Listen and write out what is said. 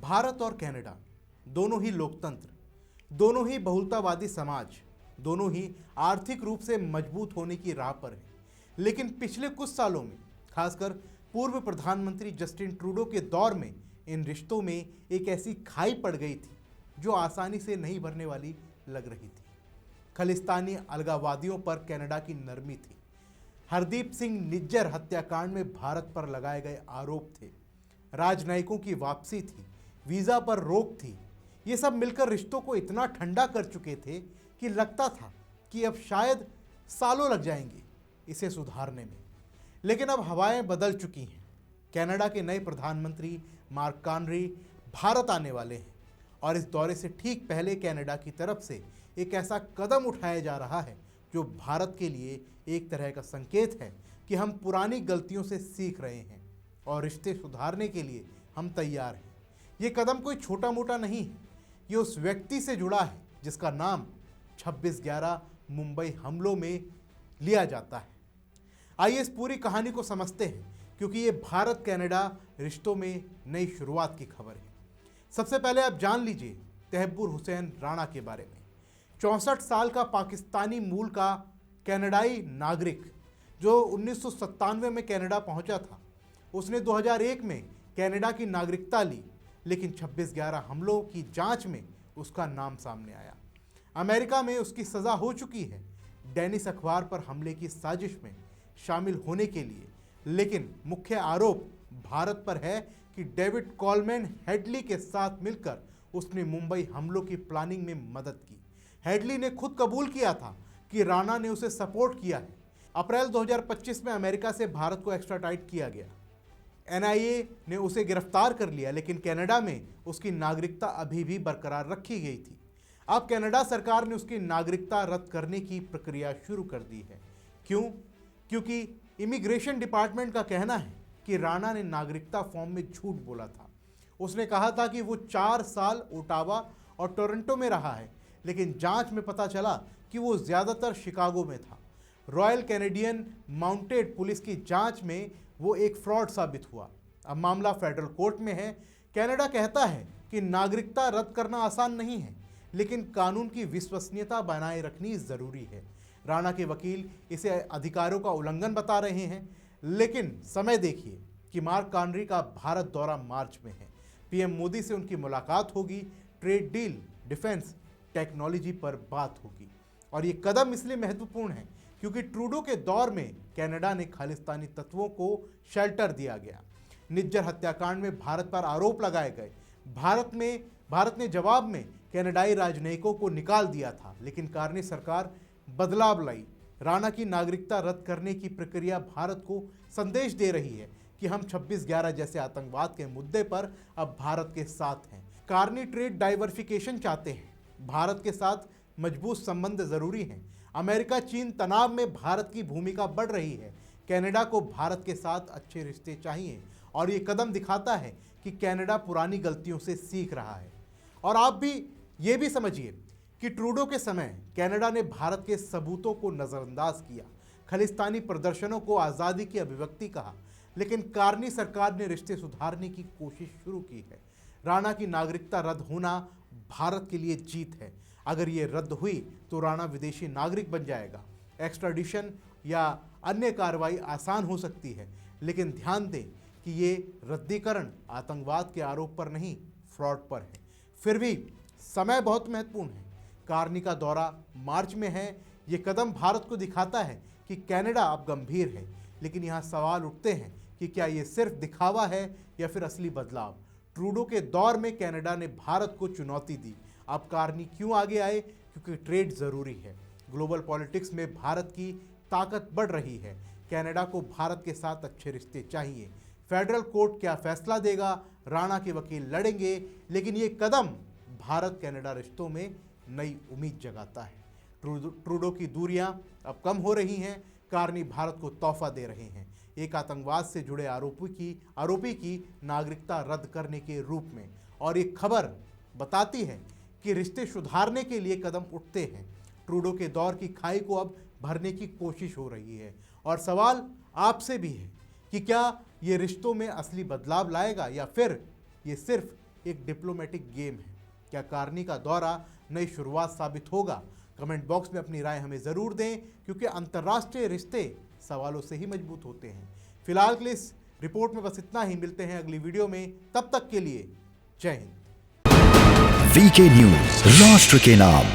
भारत और कनाडा दोनों ही लोकतंत्र, दोनों ही बहुलतावादी समाज, दोनों ही आर्थिक रूप से मजबूत होने की राह पर हैं। लेकिन पिछले कुछ सालों में, खासकर पूर्व प्रधानमंत्री जस्टिन ट्रूडो के दौर में, इन रिश्तों में एक ऐसी खाई पड़ गई थी जो आसानी से नहीं भरने वाली लग रही थी। खालिस्तानी अलगाववादियों पर कनाडा की नरमी थी। हरदीप सिंह निज्जर हत्याकांड में भारत पर लगाए गए आरोप थे। राजनयिकों की वापसी थी, वीजा पर रोक थी। ये सब मिलकर रिश्तों को इतना ठंडा कर चुके थे कि लगता था कि अब शायद सालों लग जाएंगे इसे सुधारने में। लेकिन अब हवाएं बदल चुकी हैं। कनाडा के नए प्रधानमंत्री मार्क कार्नी भारत आने वाले हैं और इस दौरे से ठीक पहले कनाडा की तरफ से एक ऐसा कदम उठाया जा रहा है जो भारत के लिए एक तरह का संकेत है कि हम पुरानी गलतियों से सीख रहे हैं और रिश्ते सुधारने के लिए हम तैयार हैं। ये कदम कोई छोटा मोटा नहीं है, ये उस व्यक्ति से जुड़ा है जिसका नाम 26/11 मुंबई हमलों में लिया जाता है। आइए इस पूरी कहानी को समझते हैं, क्योंकि ये भारत कनाडा रिश्तों में नई शुरुआत की खबर है। सबसे पहले आप जान लीजिए तहब्बुर हुसैन राणा के बारे में। 64 साल का पाकिस्तानी मूल का कनाडाई नागरिक जो 1997 में कनाडा पहुंचा था, उसने 2001 में कनाडा की नागरिकता ली, लेकिन 26/11 हमलों की जांच में उसका नाम सामने आया। अमेरिका में उसकी सज़ा हो चुकी है डेनिस अखबार पर हमले की साजिश में शामिल होने के लिए, लेकिन मुख्य आरोप भारत पर है कि डेविड कॉलमैन हेडली के साथ मिलकर उसने मुंबई हमलों की प्लानिंग में मदद की। हेडली ने खुद कबूल किया था कि राणा ने उसे सपोर्ट किया है। अप्रैल 2025 में अमेरिका से भारत को एक्स्ट्राडाइट किया गया। एनआईए ने उसे गिरफ्तार कर लिया, लेकिन कनाडा में उसकी नागरिकता अभी भी बरकरार रखी गई थी। अब कनाडा सरकार ने उसकी नागरिकता रद्द करने की प्रक्रिया शुरू कर दी है। क्यों? क्योंकि इमिग्रेशन डिपार्टमेंट का कहना है कि राणा ने नागरिकता फॉर्म में झूठ बोला था। उसने कहा था कि वो 4 साल ओटावा और टोरंटो में रहा है, लेकिन जांच में पता चला कि वो ज़्यादातर शिकागो में था। रॉयल कैनेडियन माउंटेड पुलिस की जांच में वो एक फ्रॉड साबित हुआ। अब मामला फेडरल कोर्ट में है। कनाडा कहता है कि नागरिकता रद्द करना आसान नहीं है, लेकिन कानून की विश्वसनीयता बनाए रखनी जरूरी है। राणा के वकील इसे अधिकारों का उल्लंघन बता रहे हैं, लेकिन समय देखिए कि मार्क कार्नी का भारत दौरा मार्च में है। पीएम मोदी से उनकी मुलाकात होगी, ट्रेड डील, डिफेंस, टेक्नोलॉजी पर बात होगी। और ये कदम इसलिए महत्वपूर्ण है क्योंकि ट्रूडो के दौर में कनाडा ने खालिस्तानी तत्वों को शेल्टर दिया गया। निज्जर हत्याकांड में भारत पर आरोप लगाए गए। भारत ने जवाब में कनाडाई राजनयिकों को निकाल दिया था, लेकिन कार्नी सरकार बदलाव लाई। राणा की नागरिकता रद्द करने की प्रक्रिया भारत को संदेश दे रही है कि हम 26/11 जैसे आतंकवाद के मुद्दे पर अब भारत के साथ हैं। कार्नी ट्रेड डाइवर्सिफिकेशन चाहते हैं। भारत के साथ मजबूत संबंध जरूरी हैं। अमेरिका चीन तनाव में भारत की भूमिका बढ़ रही है। कनाडा को भारत के साथ अच्छे रिश्ते चाहिए और ये कदम दिखाता है कि कनाडा पुरानी गलतियों से सीख रहा है। और आप भी ये भी समझिए कि ट्रूडो के समय कनाडा ने भारत के सबूतों को नज़रअंदाज किया, खालिस्तानी प्रदर्शनों को आज़ादी की अभिव्यक्ति कहा, लेकिन कार्नी सरकार ने रिश्ते सुधारने की कोशिश शुरू की है। राणा की नागरिकता रद्द होना भारत के लिए जीत है। अगर ये रद्द हुई तो राणा विदेशी नागरिक बन जाएगा। एक्स्ट्राडिशन या अन्य कार्रवाई आसान हो सकती है, लेकिन ध्यान दें कि ये रद्दीकरण आतंकवाद के आरोप पर नहीं, फ्रॉड पर है। फिर भी समय बहुत महत्वपूर्ण है। कार्नी का दौरा मार्च में है। ये कदम भारत को दिखाता है कि कनाडा अब गंभीर है, लेकिन यहाँ सवाल उठते हैं कि क्या ये सिर्फ दिखावा है या फिर असली बदलाव। ट्रूडो के दौर में कनाडा ने भारत को चुनौती दी। अब कार्नी क्यों आगे आए? क्योंकि ट्रेड ज़रूरी है। ग्लोबल पॉलिटिक्स में भारत की ताकत बढ़ रही है। कनाडा को भारत के साथ अच्छे रिश्ते चाहिए। फेडरल कोर्ट क्या फैसला देगा? राणा के वकील लड़ेंगे, लेकिन ये कदम भारत कनाडा रिश्तों में नई उम्मीद जगाता है। ट्रूडो की दूरियां अब कम हो रही हैं। कार्नी भारत को तोहफा दे रहे हैं, एक आतंकवाद से जुड़े आरोपी की नागरिकता रद्द करने के रूप में। और ये खबर बताती है कि रिश्ते सुधारने के लिए कदम उठते हैं। ट्रूडो के दौर की खाई को अब भरने की कोशिश हो रही है। और सवाल आपसे भी है कि क्या ये रिश्तों में असली बदलाव लाएगा या फिर ये सिर्फ एक डिप्लोमेटिक गेम है। क्या कारनी का दौरा नई शुरुआत साबित होगा? कमेंट बॉक्स में अपनी राय हमें ज़रूर दें, क्योंकि अंतर्राष्ट्रीय रिश्ते सवालों से ही मजबूत होते हैं। फिलहाल के लिए इस रिपोर्ट में बस इतना ही। मिलते हैं अगली वीडियो में, तब तक के लिए जय हिंद। वीके न्यूज, राष्ट्र के नाम।